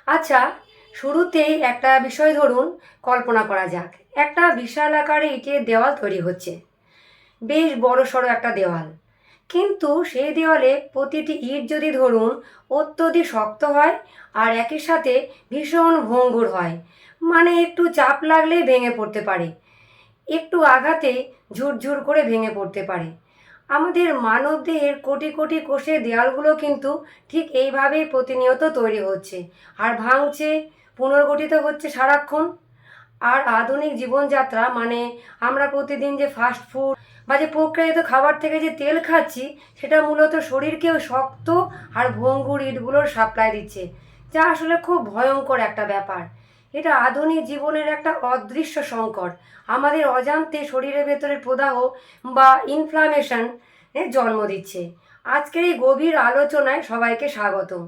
আচ্ছা, শুরুতেই একটা বিষয় ধরুন, কল্পনা করা যাক। একটা বিশাল আকারে ইটের দেওয়াল তৈরি হচ্ছে, বেশ বড়সড় একটা দেওয়াল। কিন্তু সেই দেওয়ালে প্রতিটি ইট যদি ধরুন অত্যধিক শক্ত হয় আর একই সাথে ভীষণ ভঙ্গুর হয়, মানে একটু চাপ লাগলেই ভেঙে পড়তে পারে, একটু আঘাতে ঝুরঝুর করে ভেঙে পড়তে পারে। আমাদের মানবদেহের কোটি কোটি কোষের দেয়ালগুলো কিন্তু ঠিক এইভাবেই প্রতিনিয়ত তৈরি হচ্ছে আর ভাঙছে, পুনর্গঠিত হচ্ছে সারাক্ষণ। আর আধুনিক জীবনযাত্রা মানে আমরা প্রতিদিন যে ফাস্ট ফুড বা যে প্রক্রিয়াজাত খাবার থেকে যে তেল খাচ্ছি, সেটা মূলত শরীরকেও শক্ত আর ভঙ্গুর ইটগুলোর সাপ্লাই দিচ্ছে, যা আসলে খুব ভয়ঙ্কর একটা ব্যাপার। এটা আধুনিক জীবনের একটা অদৃশ্য সংকট, আমাদের অজান্তে শরীরের ভেতরে প্রদাহ বা ইনফ্লামেশন জন্ম দিচ্ছে। আজকের এই গভীর আলোচনায় সবাইকে স্বাগতম।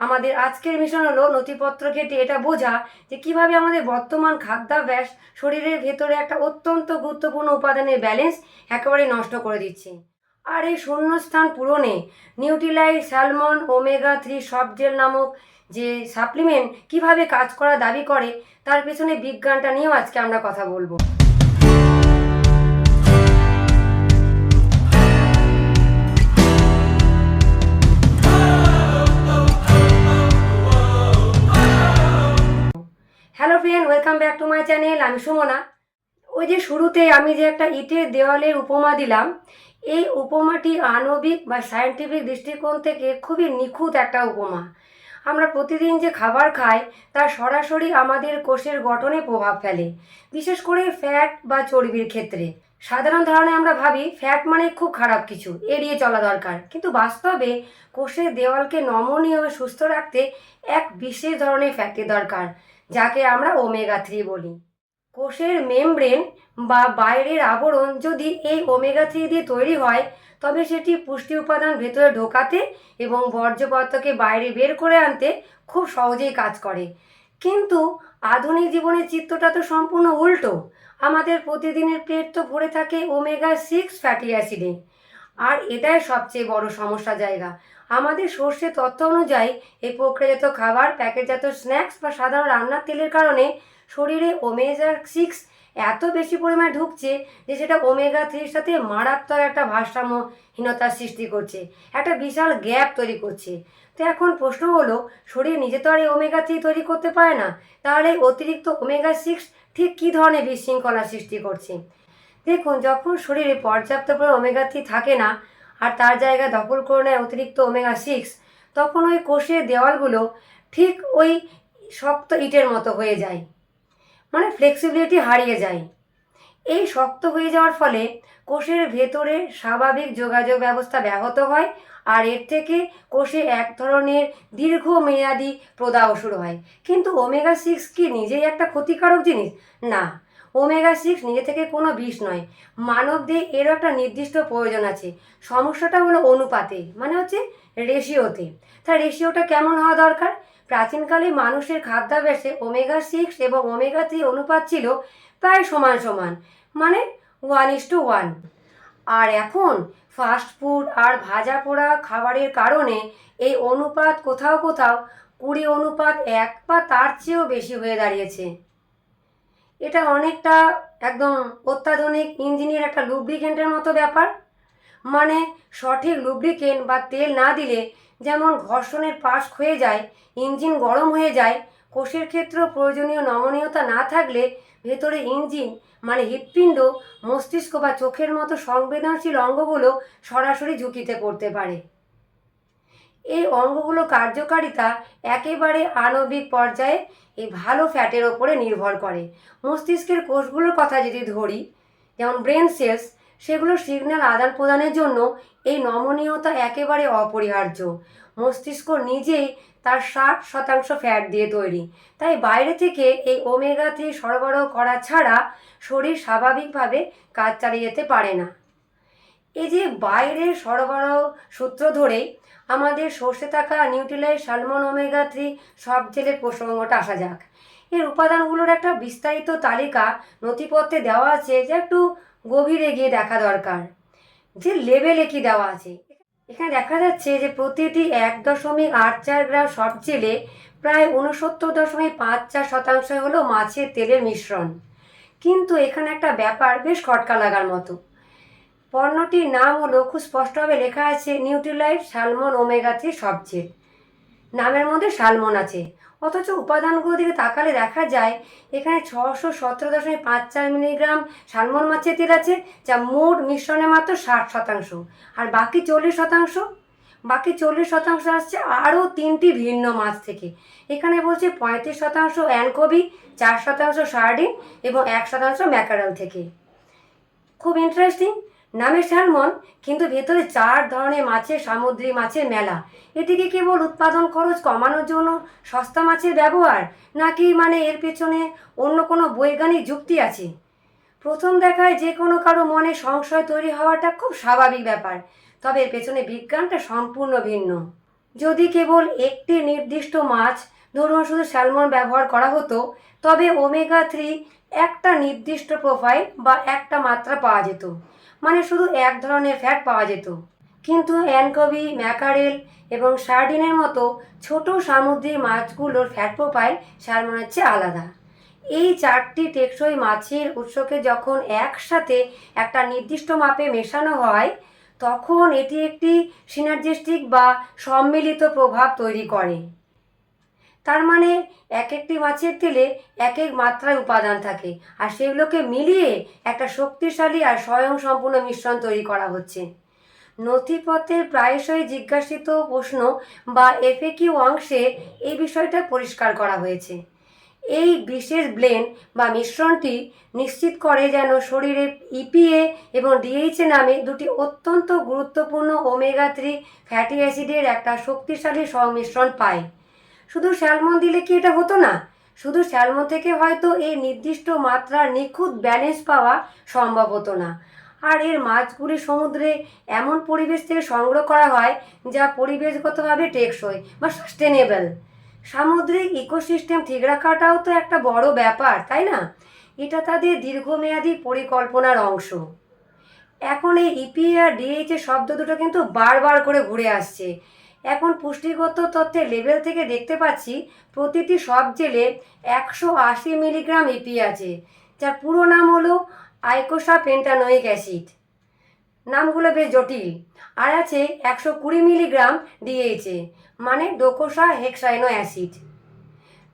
আমাদের আজকের মিশন হলো নথিপত্র ঘেঁটে এটা বোঝা যে কিভাবে আমাদের বর্তমান খাদ্যাভ্যাস শরীরের ভেতরে একটা অত্যন্ত গুরুত্বপূর্ণ উপাদানের ব্যালেন্স একেবারে নষ্ট করে দিচ্ছে। আর এই শূন্যস্থান পূরণে Nutrilite salmon omega 3 soft gel নামক যে সাপ্লিমেন্ট কিভাবে কাজ করা দাবি করে, তার পেছনে বিজ্ঞানটা নিয়েও আজকে আমরা কথা বলবো। Hello friend, welcome back to my channel. আমি সুমনা। ওই যে শুরুতে আমি যে একটা ইটের দেওয়ালের উপমা দিলাম, এই উপমাটি আণবিক বা সায়েন্টিফিক দৃষ্টিকোণ থেকে খুবই নিখুঁত একটা উপমা। আমরা প্রতিদিন যে খাবার খাই তা সরাসরি আমাদের কোষের গঠনে প্রভাব ফেলে, বিশেষ করে ফ্যাট বা চর্বির ক্ষেত্রে। সাধারণ ধারণায় আমরা ভাবি ফ্যাট মানে খুব খারাপ কিছু, এড়িয়ে চলা দরকার। কিন্তু বাস্তবে কোষের দেওয়ালকে নমনীয় ও সুস্থ রাখতে এক বিশেষ ধরনের ফ্যাটের দরকার, যাকে আমরা ওমেগা 3 বলি। কোষের মেমব্রেন বা বাইরের আবরণ যদি এই ওমেগা 3 দিয়ে তৈরি হয়, তবে সেটি পুষ্টি উপাদান ভেতরে ঢোকাতে এবং বর্জ্য পদার্থকে বাইরে বের করে আনতে খুব সহজেই কাজ করে। কিন্তু আধুনিক জীবনের চিত্রটা তো সম্পূর্ণ উল্টো। আমাদের প্রতিদিনের প্লেট তো ভরে থাকে ওমেগা 6 ফ্যাটি অ্যাসিডে। আর এটাই সবচেয়ে বড় সমস্যা জায়গা। আমাদের সর্ষে তথ্য অনুযায়ী এই প্রক্রিয়াজাত খাবার, প্যাকেটজাত স্ন্যাক্স বা সাধারণ রান্নার তেলের কারণে শরীরে ওমেগা 6 এত বেশি পরিমাণে ঢুকছে যে সেটা ওমেগা 3 সাথে মারাত্মক একটা ভারসাম্যহীনতার সৃষ্টি করছে, একটা বিশাল গ্যাপ তৈরি করছে। তো এখন প্রশ্ন হলো, শরীর নিজে তো আর এই ওমেগা 3 তৈরি করতে পারে না, তাহলে এই অতিরিক্ত ওমেগা 6 ঠিক কী ধরনের বিশৃঙ্খলার সৃষ্টি করছে? দেখুন, যখন শরীরে পর্যাপ্ত পরিমাণ ওমেগা 3 থাকে না আর তার জায়গা দখল করে নেয় অতিরিক্ত ওমেগা 6, তখন ওই কোষের দেওয়ালগুলো ঠিক ওই শক্ত ইটের মতো হয়ে যায়, মানে ফ্লেক্সিবিলিটি হারিয়ে যায়। এই শক্ত হয়ে যাওয়ার ফলে কোষের ভেতরে স্বাভাবিক যোগাযোগ ব্যবস্থা ব্যাহত হয়, আর এর থেকে কোষে এক ধরনের দীর্ঘমেয়াদী প্রদাহ শুরু হয়। কিন্তু ওমেগা 6 কি নিজেই একটা ক্ষতিকারক জিনিস? না, ওমেগা 6 নিজে থেকে কোনো বিষ নয়। মানবদেহে এরও একটা নির্দিষ্ট প্রয়োজন আছে। সমস্যাটা হলো অনুপাতে, মানে হচ্ছে রেশিওতে। তা রেশিওটা কেমন হওয়া দরকার? প্রাচীনকালে মানুষের খাদ্যাভ্যাসে ওমেগা 6 এবং ওমেগা 3 অনুপাত ছিল প্রায় সমান সমান, মানে 1:1। আর এখন ফাস্ট ফুড আর ভাজা পোড়া খাবারের কারণে এই অনুপাত কোথাও কোথাও 20:1 বা তার চেয়েও বেশি হয়ে দাঁড়িয়েছে। এটা অনেকটা একদম অত্যাধুনিক ইঞ্জিনের একটা লুব্রিকেন্টের মতো ব্যাপার। মানে সঠিক লুব্রিকেন্ট বা তেল না দিলে যেমন ঘর্ষণের পাশ ক্ষয়ে যায়, ইঞ্জিন গরম হয়ে যায়, কোষের ক্ষেত্রেও প্রয়োজনীয় নমনীয়তা না থাকলে ভেতরে ইঞ্জিন মানে হৃৎপিণ্ড, মস্তিষ্ক বা চোখের মতো সংবেদনশীল অঙ্গগুলো সরাসরি ঝুঁকিতে পড়তে পারে। এই অঙ্গগুলো কার্যকারিতা একেবারে আণবিক পর্যায়ে এই ভালো ফ্যাটের ওপরে নির্ভর করে। মস্তিষ্কের কোষগুলোর কথা যদি ধরি, যেমন ব্রেন সেলস, সেগুলো সিগন্যাল আদান প্রদানের জন্য এই নমনীয়তা একেবারে অপরিহার্য। মস্তিষ্ক নিজেই তার 60% ফ্যাট দিয়ে তৈরি, তাই বাইরে থেকে এই ওমেগা 3 সরবরাহ করা ছাড়া শরীর স্বাভাবিকভাবে কাজ চালিয়ে যেতে পারে না। এই যে বাইরের সরবরাহ সূত্র ধরেই আমাদের সর্ষে থাকা নিউট্রিলাইট স্যালমন ওমেগা 3 সব জেলের প্রসঙ্গটা আসা যাক। এর উপাদানগুলোর একটা বিস্তারিত তালিকা নথিপত্রে দেওয়া আছে, যে একটু গভীরে গিয়ে দেখা দরকার যে লেবেলে কি দেওয়া আছে। এখানে দেখা যাচ্ছে যে প্রতিটি 1.84 গ্রাম সফট জেলে প্রায় 69.54% হলো মাছের তেলের মিশ্রণ। কিন্তু এখানে একটা ব্যাপার বেশ খটকা লাগার মতো। পণ্যটির নাম হলো, খুব স্পষ্টভাবে লেখা আছে, Nutrilite salmon omega 3 soft gel. নামের মধ্যে সালমন আছে, অথচ উপাদানগুলোর দিকে তাকালে দেখা যায় এখানে 617.54 মিলিগ্রাম সালমন মাছের তেল আছে, যা মোট মিশ্রণে মাত্র 60%। আর বাকি 40% আসছে আরও 3টি ভিন্ন মাছ থেকে। এখানে বলছে 35% অ্যানকোভি, 4% সার্ডিন এবং 1% ম্যাকারেল থেকে। খুব ইন্টারেস্টিং, নামে স্যালমন কিন্তু ভেতরে 4 ধরনের মাছের, সামুদ্রিক মাছের মেলা। এটি কি কেবল উৎপাদন খরচ কমানোর জন্য সস্তা মাছের ব্যবহার, নাকি এর পেছনে অন্য কোনো বৈজ্ঞানিক যুক্তি আছে? প্রথম দেখায় যে কোনো কারো মনে সংশয় তৈরি হওয়াটা খুব স্বাভাবিক ব্যাপার, তবে এর পেছনে বিজ্ঞানটা সম্পূর্ণ ভিন্ন। যদি কেবল একটি নির্দিষ্ট মাছ, ধরুন শুধু স্যালমন ব্যবহার করা হতো, তবে ওমেগা 3 একটা নির্দিষ্ট প্রোফাইল বা একটা মাত্রা পাওয়া যেত, শুধু এক ধরনের ফ্যাট পাওয়া যেত। কিন্তু অ্যানকোভি, ম্যাকারেল এবং সার্ডিনের মতো ছোট সামুদ্রিক মাছগুলোর ফ্যাট প্রোফাইল স্যালমনের চেয়ে আলাদা। এই 4টি টেকসই মাছের উৎসকে যখন একসাথে একটা নির্দিষ্ট মাপে মেশানো হয়, তখন এটি একটি সিনার্জিস্টিক বা সম্মিলিত প্রভাব তৈরি করে। তার এক একটি মাছের তেলে এক এক মাত্রায় উপাদান থাকে, আর সেগুলোকে মিলিয়ে একটা শক্তিশালী আর স্বয়ংসম্পূর্ণ মিশ্রণ তৈরি করা হচ্ছে। নথিপত্রের প্রায়শই জিজ্ঞাসিত প্রশ্ন বা এফএকিউ অংশে এই বিষয়টা পরিষ্কার করা হয়েছে। এই বিশেষ ব্লেন্ড বা মিশ্রণটি নিশ্চিত করে যেন শরীরে ইপিএ এবং ডিএইচএ নামে দুটি অত্যন্ত গুরুত্বপূর্ণ ওমেগা 3 ফ্যাটি অ্যাসিডের একটা শক্তিশালী সংমিশ্রণ পায়। শুধু স্যালমন দিলে কি এটা হতো না? শুধু স্যালমন থেকে হয়তো এই নির্দিষ্ট মাত্রার নিখুঁত ব্যালেন্স পাওয়া সম্ভব হতো না। আর এর মাছগুলি সমুদ্রে এমন পরিবেশ থেকে সংগ্রহ করা হয় যা পরিবেশগতভাবে টেকসই বা সাস্টেনেবল। সামুদ্রিক ইকোসিস্টেম ঠিক রাখাটাও তো একটা বড় ব্যাপার, তাই না? এটা তাদের দীর্ঘমেয়াদী পরিকল্পনার অংশ। এখন এই ইপিএ আর ডিএইচএ শব্দ দুটো কিন্তু বারবার করে ঘুরে আসছে। এখন পুষ্টিগত তথ্যের লেভেল থেকে দেখতে পাচ্ছি প্রতিটি সফট জেলে 180 মিলিগ্রাম ইপিএ আছে, যার পুরো নাম হলো আইকোসা পেন্টানোয়িক অ্যাসিড। নামগুলো বেশ জটিল। আর আছে 120 মিলিগ্রাম ডিএইচএ, ডোকোসা হেক্সাইনো অ্যাসিড।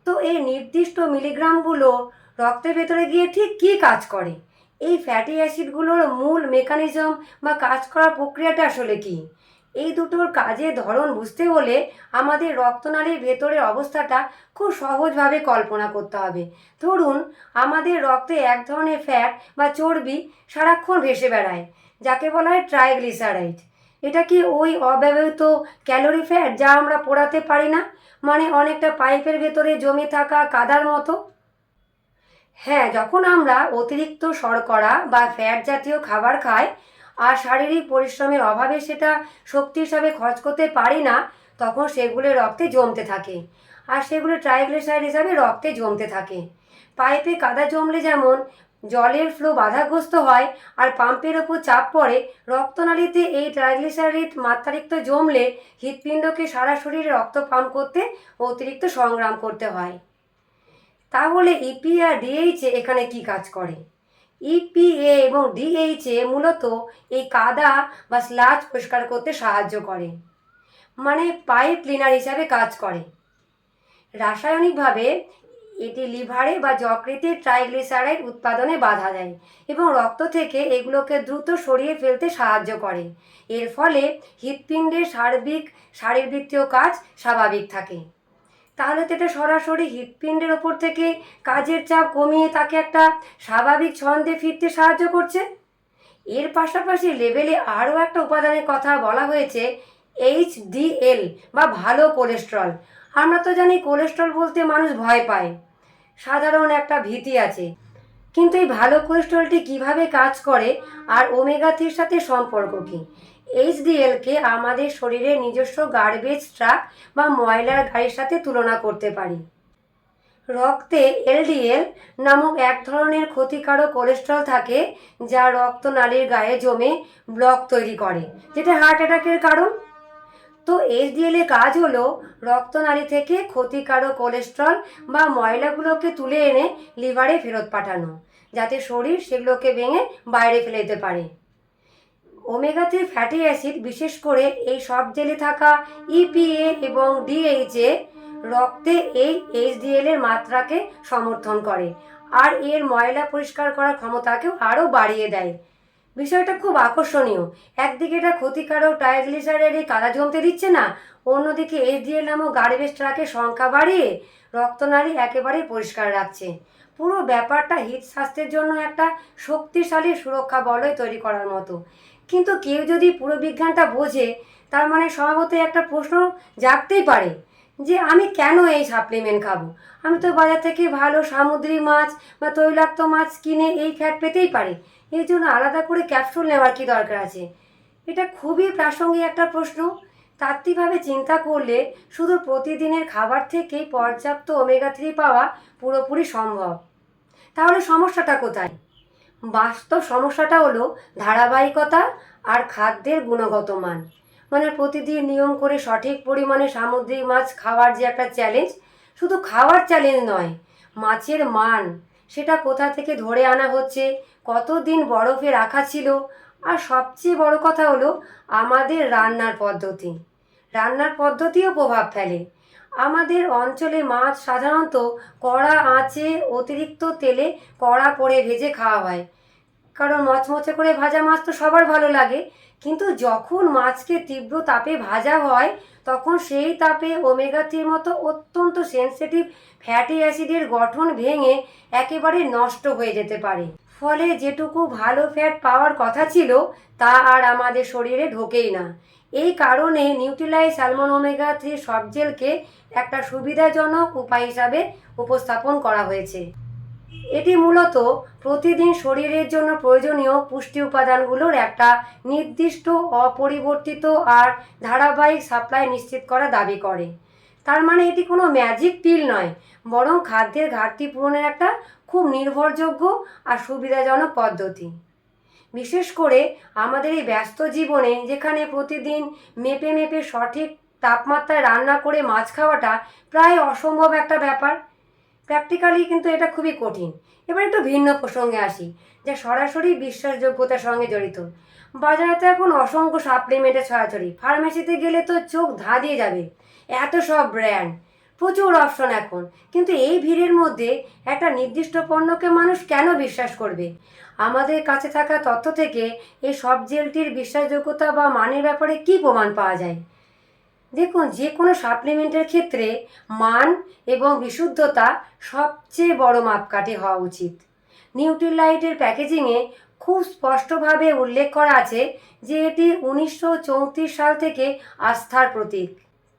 তো এই নির্দিষ্ট মিলিগ্রামগুলো রক্তের ভেতরে গিয়ে ঠিক কী কাজ করে? এই ফ্যাটি অ্যাসিডগুলোর মূল মেকানিজম বা কাজ করার প্রক্রিয়াটা আসলে কী? এই দুটোর কাজের ধরন বুঝতে হলে আমাদের রক্তনালীর ভেতরের অবস্থাটা খুব সহজভাবে কল্পনা করতে হবে। ধরুন আমাদের রক্তে এক ধরনের ফ্যাট বা চর্বি সারাক্ষণ ভেসে বেড়ায়, যাকে বলা হয় ট্রাইগ্লিসারাইড। এটা কি ওই অব্যবহৃত ক্যালোরি ফ্যাট যা আমরা পোড়াতে পারি না, অনেকটা পাইপের ভেতরে জমে থাকা কাদার মতো? হ্যাঁ, যখন আমরা অতিরিক্ত শর্করা বা ফ্যাট জাতীয় খাবার খাই আর শারীরিক পরিশ্রমের অভাবে সেটা শক্তি হিসাবে খরচ করতে পারি না, তখন সেগুলো রক্তে জমতে থাকে, আর সেগুলো ট্রাইগ্লিসারাইড হিসাবে রক্তে জমতে থাকে। পাইপে কাদা জমলে যেমন জলের ফ্লো বাধাগ্রস্ত হয় আর পাম্পের ওপর চাপ পড়ে, রক্তনালীতে এই ট্রাইগ্লিসারাইড মাত্রাতিরিক্ত জমলে হৃৎপিণ্ডকে সারা শরীরে রক্ত পাম্প করতে অতিরিক্ত সংগ্রাম করতে হয়। তাহলে ইপিএ আর ডিএইচএ এখানে কি কাজ করে? ইপিএ এবং ডিএইচএ মূলত এই কাদা বা স্লাজ পরিষ্কার করতে সাহায্য করে, পাইপ ক্লিনার হিসাবে কাজ করে। রাসায়নিকভাবে এটি লিভারে বা যকৃতে ট্রাইগ্লিসারাইড উৎপাদনে বাধা দেয় এবং রক্ত থেকে এগুলোকে দ্রুত সরিয়ে ফেলতে সাহায্য করে। এর ফলে হৃৎপিণ্ডের শারীরবৃত্তীয় কাজ স্বাভাবিক থাকে। তাহলে তো এটা সরাসরি হৃৎপিণ্ডের ওপর থেকে কাজের চাপ কমিয়ে তাকে একটা স্বাভাবিক ছন্দে ফিরতে সাহায্য করছে। এর পাশাপাশি লেবেলে আরও একটা উপাদানের কথা বলা হয়েছে, এইচডিএল বা ভালো কোলেস্ট্রল। আমরা তো জানি কোলেস্ট্রল বলতে মানুষ ভয় পায়, সাধারণ একটা ভীতি আছে। কিন্তু এই ভালো কোলেস্ট্রলটি কিভাবে কাজ করে আর ওমেগা 3 সাথে সম্পর্ক কী? এইচডিএলকে আমাদের শরীরের নিজস্ব গার্বেজ ট্রাক বা ময়লার গাড়ির সাথে তুলনা করতে পারি। রক্তে এলডিএল নামক এক ধরনের ক্ষতিকারক কোলেস্ট্রল থাকে, যা রক্তনালীর গায়ে জমে ব্লক তৈরি করে, যেটা হার্ট অ্যাটাকের কারণ। তো এইচডিএল এর কাজ হলো রক্তনালী থেকে ক্ষতিকারক কোলেস্ট্রল বা ময়লাগুলোকে তুলে এনে লিভারে ফেরত পাঠানো, যাতে শরীর সেগুলোকে ভেঙে বাইরে ফেলে দিতে পারে। ওমেগা 3 ফ্যাটি অ্যাসিড, বিশেষ করে এই সব জেলে থাকা ইপিএ এবং ডিএইচএ, রক্তে এই এইচডিএল এর মাত্রাকে সমর্থন করে আর এর ময়লা পরিষ্কার করার ক্ষমতাকেও আরও বাড়িয়ে দেয়। বিষয়টা খুব আকর্ষণীয়। একদিকে এটা ক্ষতিকারক ট্রাইগ্লিসারাইড কাদা জমতে দিচ্ছে না, অন্যদিকে এইচডিএল নামক গার্বেজ ট্রাকের সংখ্যা বাড়িয়ে রক্তনালী একেবারেই পরিষ্কার রাখছে। পুরো ব্যাপারটা হৃদস্বাস্থ্যের জন্য একটা শক্তিশালী সুরক্ষা বলয় তৈরি করার মতো। কিন্তু কেউ যদি পুরো বিজ্ঞানটা বোঝে, তার মানে স্বভাবতই একটা প্রশ্ন জাগতেই পারে যে আমি কেন এই সাপ্লিমেন্ট খাবো? আমি তো বাজার থেকে ভালো সামুদ্রিক মাছ বা তৈলাক্ত মাছ কিনে এই ফ্যাট পেতেই পারি, এর জন্য আলাদা করে ক্যাপসুল নেওয়ার কি দরকার আছে? এটা খুবই প্রাসঙ্গিক একটা প্রশ্ন। তাত্ত্বিকভাবে চিন্তা করলে শুধু প্রতিদিনের খাবার থেকেই পর্যাপ্ত ওমেগা 3 পাওয়া পুরোপুরি সম্ভব। তাহলে সমস্যাটা কোথায়? বাস্তব সমস্যাটা হলো ধারাবাহিকতা আর খাদ্যের গুণগত মান। মানে প্রতিদিন নিয়ম করে সঠিক পরিমাণে সামুদ্রিক মাছ খাওয়ার যে একটা চ্যালেঞ্জ, শুধু খাওয়ার চ্যালেঞ্জ নয়, মাছের মান, সেটা কোথা থেকে ধরে আনা হচ্ছে, কতদিন বরফে রাখা ছিল, আর সবচেয়ে বড় কথা হলো আমাদের রান্নার পদ্ধতিও প্রভাব ফেলে। আমাদের অঞ্চলে মাছ সাধারণত কড়া আঁচে অতিরিক্ত তেলে কড়া করে ভেজে খাওয়া হয়, কারণ মচমচে করে ভাজা মাছ তো সবার ভালো লাগে। কিন্তু যখন মাছকে তীব্র তাপে ভাজা হয়, তখন সেই তাপে ওমেগা 3 মতো অত্যন্ত সেনসিটিভ ফ্যাটি অ্যাসিডের গঠন ভেঙে একেবারে নষ্ট হয়ে যেতে পারে। ফলে যেটুকু ভালো ফ্যাট পাওয়ার কথা ছিল তা আর আমাদের শরীরে ঢোকেই না। এই কারণে নিউট্রিলাইজ স্যালমন ওমেগা 3 সফট জেলকে একটা সুবিধাজনক উপায় হিসাবে উপস্থাপন করা হয়েছে। এটি মূলত প্রতিদিন শরীরের জন্য প্রয়োজনীয় পুষ্টি উপাদানগুলোর একটা নির্দিষ্ট, অপরিবর্তিত আর ধারাবাহিক সাপ্লাই নিশ্চিত করা দাবি করে। তার মানে এটি কোনো ম্যাজিক পিল নয়, বরং খাদ্যের ঘাটতি পূরণের একটা খুব নির্ভরযোগ্য আর সুবিধাজনক পদ্ধতি। বিশেষ করে আমাদের এই ব্যস্ত জীবনে, যেখানে প্রতিদিন মেপে মেপে সঠিক তাপমাত্রায় রান্না করে মাছ খাওয়াটা প্রায় অসম্ভব একটা ব্যাপার, প্র্যাকটিক্যালি কিন্তু এটা খুবই কঠিন। এবার একটু ভিন্ন প্রসঙ্গে আসি, যা সরাসরি বিশ্বাসযোগ্যতার সঙ্গে জড়িত। বাজারে তো এখন অসংখ্য সাপ্লিমেন্টের ছড়াছড়ি, ফার্মেসিতে গেলে তো চোখ ধাঁধিয়ে যাবে, এত সব ব্র্যান্ড, প্রচুর অপশন এখন। কিন্তু এই ভিড়ের মধ্যে একটা নির্দিষ্ট পণ্যকে মানুষ কেন বিশ্বাস করবে? আমাদের কাছে থাকা তথ্য থেকে এই সব জেলটির বিশ্বাসযোগ্যতা বা মানের ব্যাপারে কী প্রমাণ পাওয়া যায়? দেখুন, যে কোনো সাপ্লিমেন্টের ক্ষেত্রে মান এবং বিশুদ্ধতা সবচেয়ে বড় মাপকাঠি হওয়া উচিত। নিউট্রিলাইটের প্যাকেজিংয়ে খুব স্পষ্টভাবে উল্লেখ করা আছে যে এটি 1934 সাল থেকে আস্থার প্রতীক।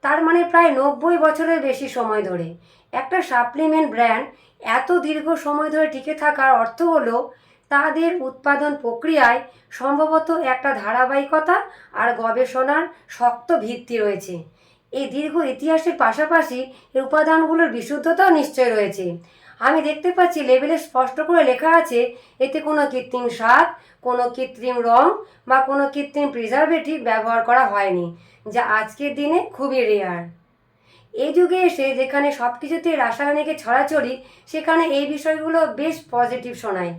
তার মানে প্রায় 90 বছরের বেশি সময় ধরে একটা সাপ্লিমেন্ট ব্র্যান্ড এত দীর্ঘ সময় ধরে টিকে থাকার অর্থ হলো তাদের উৎপাদন প্রক্রিয়ায় সম্ভবত একটা ধারাবাহিকতা আর গবেষণার শক্ত ভিত্তি রয়েছে। এই দীর্ঘ ইতিহাসের পাশাপাশি এই উপাদানগুলোর বিশুদ্ধতাও নিশ্চয় রয়েছে। আমি দেখতে পাচ্ছি লেবেলে স্পষ্ট করে লেখা আছে এতে কোনো কৃত্রিম স্বাদ, কোনো কৃত্রিম রং বা কোনো কৃত্রিম প্রিজারভেটিভ ব্যবহার করা হয়নি, যা আজকের দিনে খুবই রেয়ার। এই যুগে এসে যেখানে সব কিছুতে রাসায়নিকের ছড়াছড়ি, সেখানে এই বিষয়গুলো বেশ পজিটিভ শোনায়।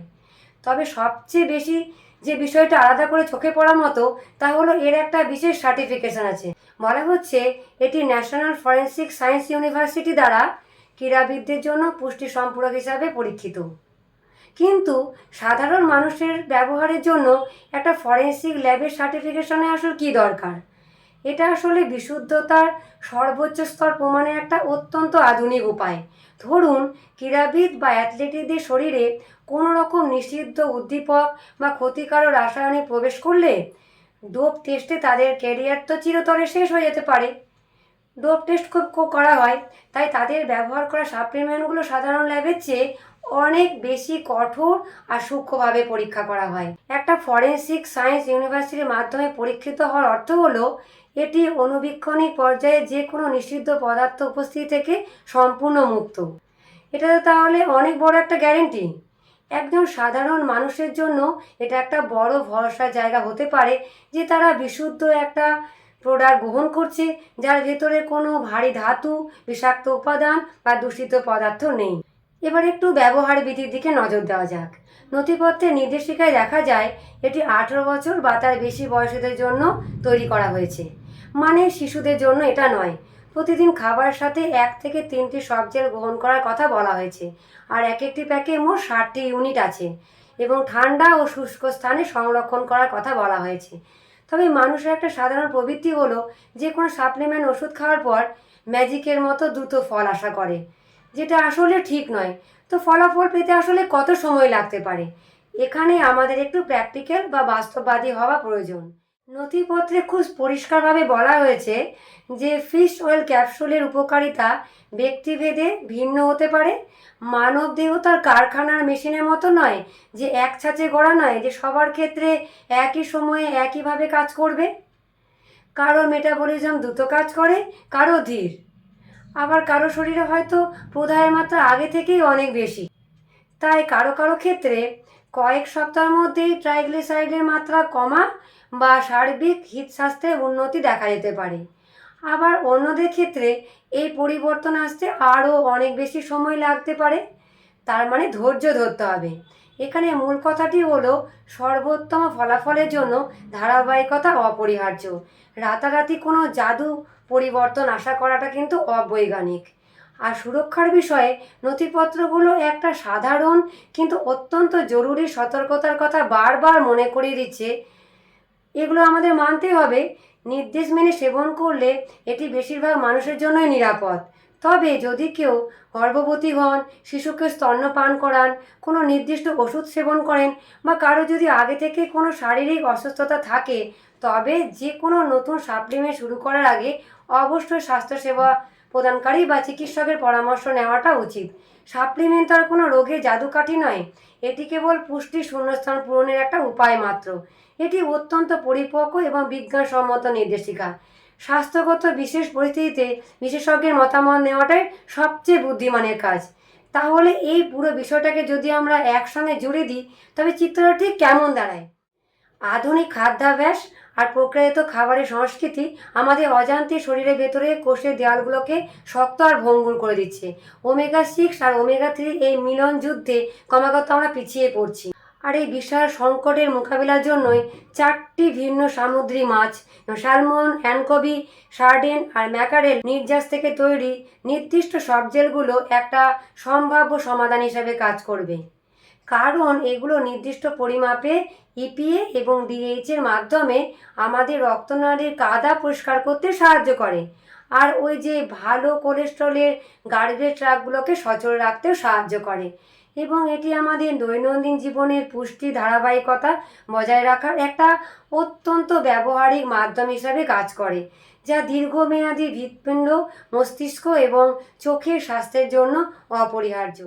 তবে সবচেয়ে বেশি যে বিষয়টা আলাদা করে চোখে পড়ার মতো তা হলো এর একটা বিশেষ সার্টিফিকেশন আছে। বলা হচ্ছে এটি ন্যাশনাল ফরেন্সিক সায়েন্স ইউনিভার্সিটি দ্বারা ক্রীড়াবিদদের জন্য পুষ্টি সম্পূরক হিসাবে পরীক্ষিত। কিন্তু সাধারণ মানুষের ব্যবহারের জন্য একটা ফরেন্সিক ল্যাবের সার্টিফিকেশনে আসলে কী দরকার? এটা আসলে বিশুদ্ধতার সর্বোচ্চ স্তর প্রমাণের একটা অত্যন্ত আধুনিক উপায়। ধরুন, ক্রীড়াবিদ বা অ্যাথলেটদের শরীরে কোনো রকম নিষিদ্ধ উদ্দীপক বা ক্ষতিকারক রাসায়নিক প্রবেশ করলে ডোপ টেস্টে তাদের ক্যারিয়ার তো চিরতরে শেষ হয়ে যেতে পারে। ডোপ টেস্ট খুব করা হয়, তাই তাদের ব্যবহার করা সাপ্লিমেন্টগুলো সাধারণ ল্যাবের চেয়ে অনেক বেশি কঠোর আর সূক্ষ্মভাবে পরীক্ষা করা হয়। একটা ফরেন্সিক সায়েন্স ইউনিভার্সিটির মাধ্যমে পরীক্ষিত হওয়ার অর্থ হলো এটি অণুবীক্ষণিক পর্যায়ে যে কোনো নিষিদ্ধ পদার্থ উপস্থিতি থেকে সম্পূর্ণ মুক্ত। এটা তো তাহলে অনেক বড় একটা গ্যারেন্টি। একজন সাধারণ মানুষের জন্য এটা একটা বড় ভরসার জায়গা হতে পারে যে তারা বিশুদ্ধ একটা প্রোডাক্ট গ্রহণ করছে যার ভেতরে কোনো ভারী ধাতু, বিষাক্ত উপাদান বা দূষিত পদার্থ নেই। এবার একটু ব্যবহার বিধির দিকে নজর দেওয়া যাক। নথিপত্রের নির্দেশিকায় দেখা যায় এটি 18 বছর বা তার বেশি বয়সীদের জন্য তৈরি করা হয়েছে, মানে শিশুদের জন্য এটা নয়। প্রতিদিন খাবারের সাথে 1 থেকে 3টি সফট জেল গ্রহণ করার কথা বলা হয়েছে, আর এক একটি প্যাকে মোট 60টি ইউনিট আছে এবং ঠান্ডা ও শুষ্ক স্থানে সংরক্ষণ করার কথা বলা হয়েছে। তবে মানুষের একটা সাধারণ প্রবৃত্তি হলো যে কোনো সাপ্লিমেন্ট ওষুধ খাওয়ার পর ম্যাজিকের মতো দ্রুত ফল আশা করে, যেটা আসলে ঠিক নয়। তো ফলাফল পেতে আসলে কত সময় লাগতে পারে? এখানে আমাদের একটু প্র্যাকটিক্যাল বা বাস্তববাদী হওয়া প্রয়োজন। নথিপত্রে খুব পরিষ্কারভাবে বলা হয়েছে যে ফিশ অয়েল ক্যাপসুলের উপকারিতা ব্যক্তিভেদে ভিন্ন হতে পারে। মানব দেহ তার কারখানার মেশিনের মতো নয় যে এক ছাঁচে গড়া নয় যে সবার ক্ষেত্রে একই সময়ে একইভাবে কাজ করবে। কারো মেটাবলিজম দ্রুত কাজ করে, কারো ধীর, আবার কারো শরীরে হয়তো প্রদাহের মাত্রা আগে থেকেই অনেক বেশি। তাই কারো কারো ক্ষেত্রে কয়েক সপ্তাহের মধ্যেই ট্রাইগ্লিসারাইডের মাত্রা কমা বা সার্বিক হৃদস্বাস্থ্যের উন্নতি দেখা যেতে পারে। আবার অন্যদের ক্ষেত্রে এই পরিবর্তন আসতে আরও অনেক বেশি সময় লাগতে পারে। তার মানে ধৈর্য ধরতে হবে। এখানে মূল কথাটি হলো সর্বোত্তম ফলাফলের জন্য ধারাবাহিকতা অপরিহার্য। রাতারাতি কোনো জাদু পরিবর্তন আশা করাটা কিন্তু অবৈজ্ঞানিক। আর সুরক্ষার বিষয়ে নথিপত্রগুলো একটা সাধারণ কিন্তু অত্যন্ত জরুরি সতর্কতার কথা বারবার মনে করিয়ে দিচ্ছে। এগুলো আমাদের মানতে হবে। নির্দেশ মেনে সেবন করলে এটি বেশিরভাগ মানুষের জন্যই নিরাপদ। তবে যদি কেউ গর্ভবতী হন, শিশুকে স্তন্যপান করান, কোনো নির্দিষ্ট ওষুধ সেবন করেন বা কারো যদি আগে থেকে কোনো শারীরিক অসুস্থতা থাকে, তবে যে কোনো নতুন সাপ্লিমেন্ট শুরু করার আগে অবশ্যই স্বাস্থ্যসেবা প্রদানকারী বা চিকিৎসকের পরামর্শ নেওয়াটা উচিত। সাপ্লিমেন্ট তার কোনো রোগের জাদুকাঠি নয়, এটি কেবল পুষ্টি শূন্যস্থান পূরণের একটা উপায় মাত্র। এটি অত্যন্ত পরিপক্ক এবং বিজ্ঞানসম্মত নির্দেশিকা। স্বাস্থ্যগত বিশেষ পরিস্থিতিতে বিশেষজ্ঞের মতামত নেওয়াটাই সবচেয়ে বুদ্ধিমানের কাজ। তাহলে এই পুরো বিষয়টাকে যদি আমরা একসঙ্গে জুড়ে দিই, তবে চিত্রটা ঠিক কেমন দাঁড়ায়? আধুনিক খাদ্যাভ্যাস আর প্রক্রিয়াজাত খাবারের সংস্কৃতি আমাদের অজান্তে শরীরের ভেতরে কোষের দেওয়ালগুলোকে শক্ত আর ভঙ্গুর করে দিচ্ছে। ওমেগা 6 আর ওমেগা 3 এই মিলন যুদ্ধে ক্রমাগত আমরা পিছিয়ে পড়ছি। আর এই বিশাল সংকটের মোকাবিলার জন্যই 4টি ভিন্ন সামুদ্রিক মাছ, স্যালমন, অ্যানকোভি, সার্ডিন আর ম্যাকারেল নির্যাস থেকে তৈরি নির্দিষ্ট সফট জেলগুলো একটা সম্ভাব্য সমাধান হিসাবে কাজ করবে। কারণ এগুলো নির্দিষ্ট পরিমাপে ইপিএ এবং ডিএইচের মাধ্যমে আমাদের রক্তনালীর কাদা পরিষ্কার করতে সাহায্য করে, আর ওই যে ভালো কোলেস্ট্রলের গার্বেজ ট্রাকগুলোকে সচল রাখতেও সাহায্য করে, এবং এটি আমাদের দৈনন্দিন জীবনের পুষ্টি ধারাবাহিকতা বজায় রাখার একটা অত্যন্ত ব্যবহারিক মাধ্যম হিসাবে কাজ করে, যা দীর্ঘমেয়াদী হৃৎপিণ্ড, মস্তিষ্ক এবং চোখের স্বাস্থ্যের জন্য অপরিহার্য।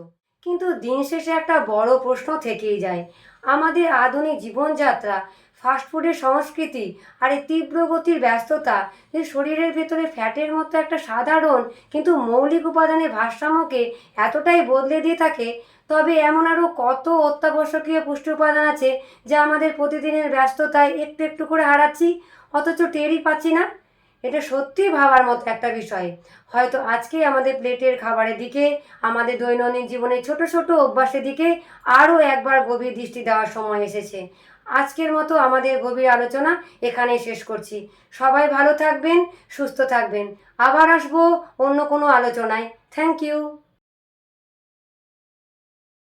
কিন্তু দিন শেষে একটা বড় প্রশ্ন থেকেই যায়। আমাদের আধুনিক জীবনযাত্রা, ফাস্টফুডের সংস্কৃতি আর এই তীব্র গতির ব্যস্ততা যে শরীরের ভেতরে ফ্যাটের মতো একটা সাধারণ কিন্তু মৌলিক উপাদানের ভারসাম্যকে এতটাই বদলে দিয়ে থাকে, তবে এমন আরও কত অত্যাবশ্যকীয় পুষ্টি উপাদান আছে যা আমাদের প্রতিদিনের ব্যস্ততায় একটু একটু করে হারাচ্ছি, অথচ টেরই পাচ্ছি না। এটা সত্যিই ভাবার মতো একটা বিষয়। হয়তো আজকে আমাদের প্লেটের খাবারের দিকে, আমাদের দৈনন্দিন জীবনের ছোট ছোট অভ্যাসের দিকে আরও একবার গভীর দৃষ্টি দেওয়ার সময় এসেছে। আজকের মতো আমাদের গভীর আলোচনা এখানেই শেষ করছি। সবাই ভালো থাকবেন, সুস্থ থাকবেন। আবার আসবো অন্য কোনো আলোচনায়। Thank you.